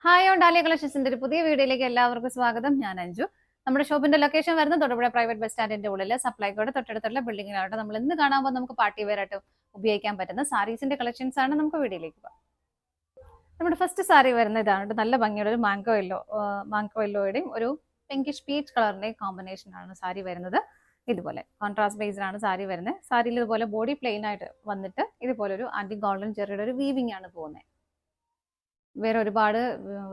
Hi on dahlia കളക്ഷൻസിന്റെ ഒരു പുതിയ വീഡിയോയിലേക്ക് എല്ലാവർക്കും സ്വാഗതം. ഞാൻ അഞ്ജു. നമ്മുടെ ഷോപ്പിന്റെ ലൊക്കേഷൻ വരുന്നത് തൊടുപുഴ പ്രൈവറ്റ് ബസ് സ്റ്റാൻഡിന്റെ ഉള്ളിൽ സപ്ലൈകോയുടെ തൊട്ടടുത്തുള്ള ബിൽഡിങ്ങിലാണ്. നമ്മൾ ഇന്ന് കാണുമ്പോൾ നമുക്ക് പാർട്ടി വെയർ ആയിട്ട് ഉപയോഗിക്കാൻ പറ്റുന്ന സാരീസിന്റെ കളക്ഷൻസ് ആണ്. നമുക്ക് വീഡിയോയിലേക്ക് പോകാം. നമ്മുടെ ഫസ്റ്റ് സാരി വരുന്ന ഇതാണ്. നല്ല ഭംഗിയുള്ള ഒരു മാങ്കോ യെല്ലോയുടെയും ഒരു പിങ്കിഷ് പീച്ച് കളറിന്റെയും കോമ്പിനേഷൻ ആണ് സാരി വരുന്നത്. ഇതുപോലെ കോൺട്രാസ്റ്റ് ബേസ്ഡ് ആണ് സാരി വരുന്നത്. സാരിയിൽ ഇതുപോലെ ബോഡി പ്ലെയിൻ ആയിട്ട് വന്നിട്ട് ഇതുപോലെ ഒരു ആന്റി ഗോൾഡൻ ചെറിയുടെ ഒരു വീവിംഗ് ആണ് പോകുന്നത്. വേറെ ഒരുപാട്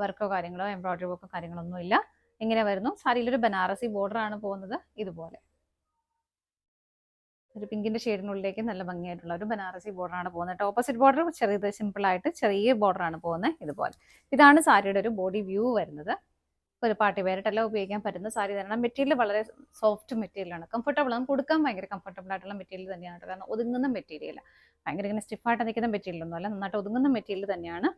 വർക്കോ കാര്യങ്ങളോ എംബ്രോയിഡറി വർക്കോ കാര്യങ്ങളൊന്നും ഇല്ല. ഇങ്ങനെ വരുന്നു. സാരിയിലൊരു ബനാറസി ബോർഡർ ആണ് പോകുന്നത്. ഇതുപോലെ ഒരു പിങ്കിന്റെ ഷെയ്ഡിനുള്ളിലേക്ക് നല്ല ഭംഗിയായിട്ടുള്ള ഒരു ബനാറസി ബോർഡർ ആണ് പോകുന്നത്. ഓപ്പോസിറ്റ് ബോർഡർ ചെറിയത് സിമ്പിൾ ആയിട്ട് ചെറിയ ബോർഡർ ആണ് പോകുന്നത്. ഇതുപോലെ ഇതാണ് സാരിയുടെ ഒരു ബോഡി വ്യൂ വരുന്നത്. ഒരു പാർട്ടി വെയറായിട്ടെല്ലാം ഉപയോഗിക്കാൻ പറ്റുന്ന സാരി തരണം. മെറ്റീരിയൽ വളരെ സോഫ്റ്റ് മെറ്റീരിയലാണ്. കംഫർട്ടബിൾ ആണ്. കൊടുക്കാൻ ഭയങ്കര കംഫർട്ടബിൾ ആയിട്ടുള്ള മെറ്റീരിയൽ തന്നെയാണ്. കാരണം ഒതുങ്ങുന്ന മെറ്റീരിയൽ, ഭയങ്കര ഇങ്ങനെ സ്റ്റിഫായിട്ട് നിൽക്കുന്ന മെറ്റീരിയൽ ഒന്നും അല്ല. നന്നായിട്ട് ഒതുങ്ങുന്ന മെറ്റീരിയൽ തന്നെയാണ്.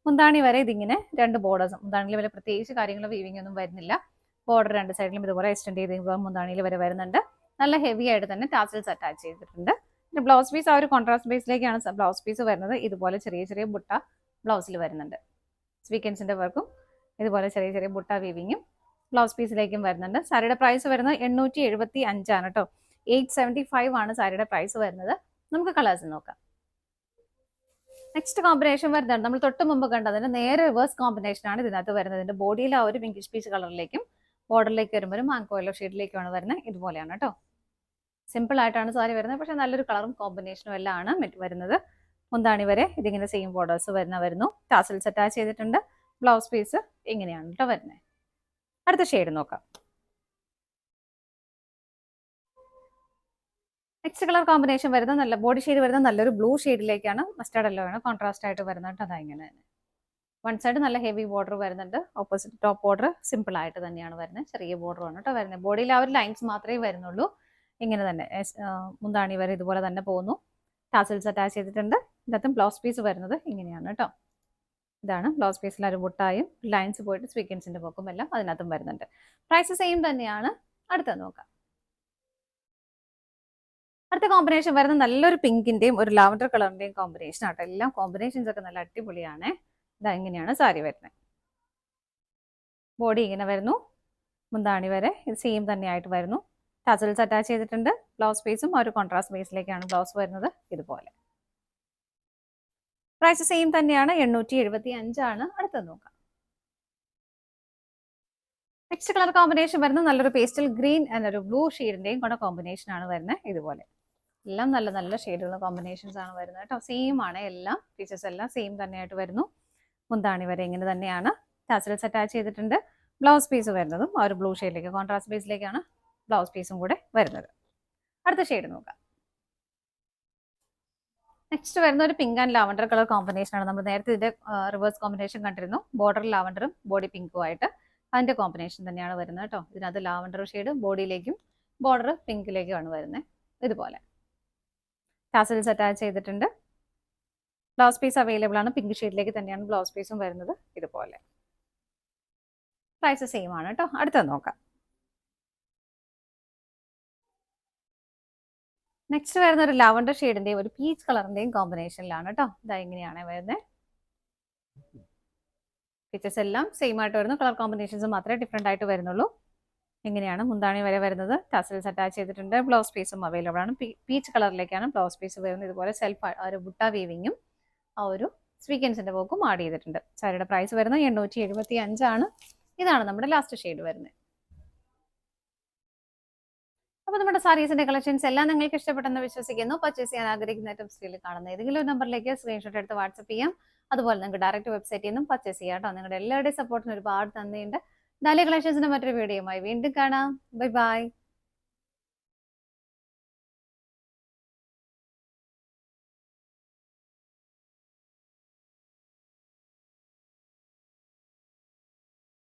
മുന്താണി വരെ ഇതിങ്ങനെ രണ്ട് ബോർഡേഴ്സും, മുന്താണിയിൽ വരെ പ്രത്യേകിച്ച് കാര്യങ്ങൾ വീവിംഗ് ഒന്നും വരുന്നില്ല. ബോർഡർ രണ്ട് സൈഡിലും ഇതുപോലെ എക്സ്റ്റെൻഡ് ചെയ്ത് മുന്താണിയിൽ വരെ വരുന്നുണ്ട്. നല്ല ഹെവി ആയിട്ട് തന്നെ ടാസൽസ് അറ്റാച്ച് ചെയ്തിട്ടുണ്ട്. പിന്നെ ബ്ലൗസ് പീസ് ആ ഒരു കോൺട്രാസ്റ്റ് ബേസിലേക്കാണ് ബ്ലൗസ് പീസ് വരുന്നത്. ഇതുപോലെ ചെറിയ ചെറിയ ബുട്ട ബ്ലൗസിൽ വരുന്നുണ്ട്. സ്വീക്കൻസിന്റെ വർക്കും ഇതുപോലെ ചെറിയ ചെറിയ ബുട്ട വീവിങ്ങും ബ്ലൗസ് പീസിലേക്കും വരുന്നുണ്ട്. സാരിയുടെ പ്രൈസ് വരുന്നത് 875 ആണ് കേട്ടോ. 875 ആണ് സാരിയുടെ പ്രൈസ് വരുന്നത്. നമുക്ക് കളേഴ്സ് നോക്കാം. നെക്സ്റ്റ് കോമ്പിനേഷൻ വരുന്നുണ്ട്. നമ്മൾ തൊട്ട് മുമ്പ് കണ്ടതിന്റെ നേരെ റിവേഴ്സ് കോമ്പിനേഷൻ ആണ് ഇതിനകത്ത് വരുന്നത്. ഇതിന്റെ ബോഡിയിൽ ആ ഒരു പിങ്കിഷ് പീച്ച് കളറിലേക്കും ബോർഡറിലേക്ക് വരുമ്പോൾ ഒരു മാങ്കോ യെല്ലോ ഷെയ്ഡിലേക്കാണ് വരുന്നത്. ഇതുപോലെയാണ് കേട്ടോ. സിമ്പിൾ ആയിട്ടാണ് സാരി വരുന്നത്, പക്ഷെ നല്ലൊരു കളറും കോമ്പിനേഷനും എല്ലാം ആണ് വരുന്നത്. മുന്താണി വരെ ഇതിങ്ങനെ സെയിം ബോർഡേഴ്സ് വരുന്നു. ടാസൽസ് അറ്റാച്ച് ചെയ്തിട്ടുണ്ട്. ബ്ലൗസ് പീസ് ഇങ്ങനെയാണ് കേട്ടോ വരുന്നത്. അടുത്ത ഷെയ്ഡ് നോക്കാം. നെക്സ്റ്റ് കളർ കോമ്പിനേഷൻ വരുന്നത് നല്ല ബോഡി ഷെയ്ഡ് വരുന്നത് നല്ലൊരു ബ്ലൂ ഷെയ്ഡിലേക്കാണ്. മസ്റ്റാർഡ് യെല്ലോ ആണ് കോൺട്രാസ്റ്റ് ആയിട്ട് വരുന്നുണ്ട്. അതാ ഇങ്ങനെ തന്നെ. വൺ സൈഡ് നല്ല ഹെവി ബോർഡർ വരുന്നുണ്ട്. ഓപ്പോസിറ്റ് ടോപ്പ് ബോർഡർ സിമ്പിൾ ആയിട്ട് തന്നെയാണ് വരുന്നത്. ചെറിയ ബോർഡറാണ് കേട്ടോ വരുന്നത്. ബോഡിയിൽ ആ ഒരു ലൈൻസ് മാത്രമേ വരുന്നുള്ളൂ. ഇങ്ങനെ തന്നെ മുന്താണി വരെ ഇതുപോലെ തന്നെ പോകുന്നു. ടാസൽസ് അറ്റാച്ച് ചെയ്തിട്ടുണ്ട്. ഇതിനകത്തും ബ്ലൗസ് പീസ് വരുന്നത് ഇങ്ങനെയാണ് കേട്ടോ. ഇതാണ് ബ്ലൗസ് പീസിൽ ഒരു ബുട്ടായും ലൈൻസ് പോയിട്ട് സ്വീക്കൻസിന്റെ പോക്കും എല്ലാം അതിനകത്തും വരുന്നുണ്ട്. പ്രൈസ് സെയിം തന്നെയാണ്. അടുത്ത നോക്കാം. അടുത്ത കോമ്പിനേഷൻ വരുന്നത് നല്ലൊരു പിങ്കിന്റെയും ഒരു ലാവൻഡർ കളറിന്റെയും കോമ്പിനേഷൻ ആട്ടോ. എല്ലാം കോമ്പിനേഷൻസ് ഒക്കെ നല്ല അടിപൊളിയാണ്. ഇതാ ഇങ്ങനെയാണ് സാരി വരുന്നത്. ബോഡി ഇങ്ങനെ വരുന്നു. മുന്താണി വരെ ഇത് സെയിം തന്നെയായിട്ട് വരുന്നു. ടസൽസ് അറ്റാച്ച് ചെയ്തിട്ടുണ്ട്. ബ്ലൗസ് പീസും ഒരു കോൺട്രാസ്റ്റ് ബേസിലേക്കാണ് ബ്ലൗസ് വരുന്നത്. ഇതുപോലെ പ്രൈസ് സെയിം തന്നെയാണ്. 875 ആണ്. അടുത്തത് നോക്കാം. നെക്സ്റ്റ് കളർ കോമ്പിനേഷൻ വരുന്നത് നല്ലൊരു പേസ്റ്റൽ ഗ്രീൻ എന്നൊരു ബ്ലൂ ഷെയ്ഡിന്റെയും കൂടെ കോമ്പിനേഷൻ ആണ് വരുന്നത്. ഇതുപോലെ എല്ലാം നല്ല നല്ല ഷെയ്ഡുള്ള കോമ്പിനേഷൻസ് ആണ് വരുന്നത് കേട്ടോ. സെയിം ആണ്. എല്ലാം ഫീച്ചേഴ്സ് എല്ലാം സെയിം തന്നെയായിട്ട് വരുന്നു. മുന്താണി വരെ ഇങ്ങനെ തന്നെയാണ്. ടാസൽസ് അറ്റാച്ച് ചെയ്തിട്ടുണ്ട്. ബ്ലൗസ് പീസ് വരുന്നതും ആ ഒരു ബ്ലൂ ഷെയ്ഡിലേക്ക് കോൺട്രാസ്റ്റ് ബേസിലേക്കാണ് ബ്ലൗസ് പീസും കൂടെ വരുന്നത്. അടുത്ത ഷെയ്ഡ് നോക്കാം. നെക്സ്റ്റ് വരുന്ന ഒരു pink and lavender colour combination ആണ്. നമ്മൾ നേരത്തെ ഇതിന്റെ റിവേഴ്സ് കോമ്പിനേഷൻ കണ്ടിരുന്നു. ബോർഡർ ലാവൻഡറും ബോഡി പിങ്കും ആയിട്ട് അതിന്റെ കോമ്പിനേഷൻ തന്നെയാണ് വരുന്നത് കേട്ടോ. ഇതിനകത്ത് ലാവൻഡർ ഷെയ്ഡ് ബോഡിയിലേക്കും ബോർഡർ പിങ്കിലേക്കുമാണ് വരുന്നത്. ഇതുപോലെ ടാസൽസ് അറ്റാച്ച് ചെയ്തിട്ടുണ്ട്. ബ്ലൗസ് പീസ് അവൈലബിൾ ആണ്. പിങ്ക് ഷെയ്ഡിലേക്ക് തന്നെയാണ് ബ്ലൗസ് പീസും വരുന്നത്. ഇതുപോലെ പ്രൈസ് സെയിം ആണ് കേട്ടോ. അടുത്തത് നോക്കാം. നെക്സ്റ്റ് വരുന്ന ഒരു ലാവൻഡർ ഷെയ്ഡിന്റെയും ഒരു പീച്ച് കളറിന്റെയും കോമ്പിനേഷനിലാണ് കേട്ടോ. ഇതാ ഇങ്ങനെയാണ് വരുന്നത്. ഫീച്ചേഴ്സ് എല്ലാം സെയിം ആയിട്ട് വരുന്നു. കളർ കോമ്പിനേഷൻസ് മാത്രമേ ഡിഫറെന്റ് ആയിട്ട് വരുന്നുള്ളൂ. ഇങ്ങനെയാണ് മുന്താണി വരെ വരുന്നത്. ടസൽസ് അറ്റാച്ച് ചെയ്തിട്ടുണ്ട്. ബ്ലൗസ് പീസും അവൈലബിൾ ആണ്. പീച്ച് കളറിലേക്കാണ് ബ്ലൗസ് പീസ് വരുന്നത്. ഇതുപോലെ സെൽഫ് ഒരു ബുട്ട വീവിങ്ങും ആ ഒരു സ്വീക്കൻസിന്റെ പോക്കും ആഡ് ചെയ്തിട്ടുണ്ട്. സാരിയുടെ പ്രൈസ് വരുന്നത് 875 ആണ്. ഇതാണ് നമ്മുടെ ലാസ്റ്റ് ഷെയ്ഡ് വരുന്നത്. അപ്പോൾ നമ്മുടെ സാരീസിന്റെ കളക്ഷൻസ് എല്ലാം നിങ്ങൾക്ക് ഇഷ്ടപ്പെട്ടെന്ന് വിശ്വസിക്കുന്നു. പർച്ചേസ് ചെയ്യാൻ ആഗ്രഹിക്കുന്ന ഐറ്റം സ്ക്രീനിൽ കാണുന്ന ഏതെങ്കിലും ഒരു നമ്പറിലേക്ക് സ്ക്രീൻഷോട്ട് എടുത്ത് വാട്സ്ആപ്പ് ചെയ്യാം. അതുപോലെ നിങ്ങൾക്ക് ഡയറക്റ്റ് വെബ്സൈറ്റിൽ നിന്നും പർച്ചേസ് ചെയ്യാം കേട്ടോ. നിങ്ങളുടെ എല്ലാവരുടെയും സപ്പോർട്ടിന് ഒരുപാട് നന്ദിയുണ്ട്. ഡാലിയ കളക്ഷൻസിന്റെ മറ്റൊരു വീഡിയോയുമായി വീണ്ടും കാണാം. Bye bye.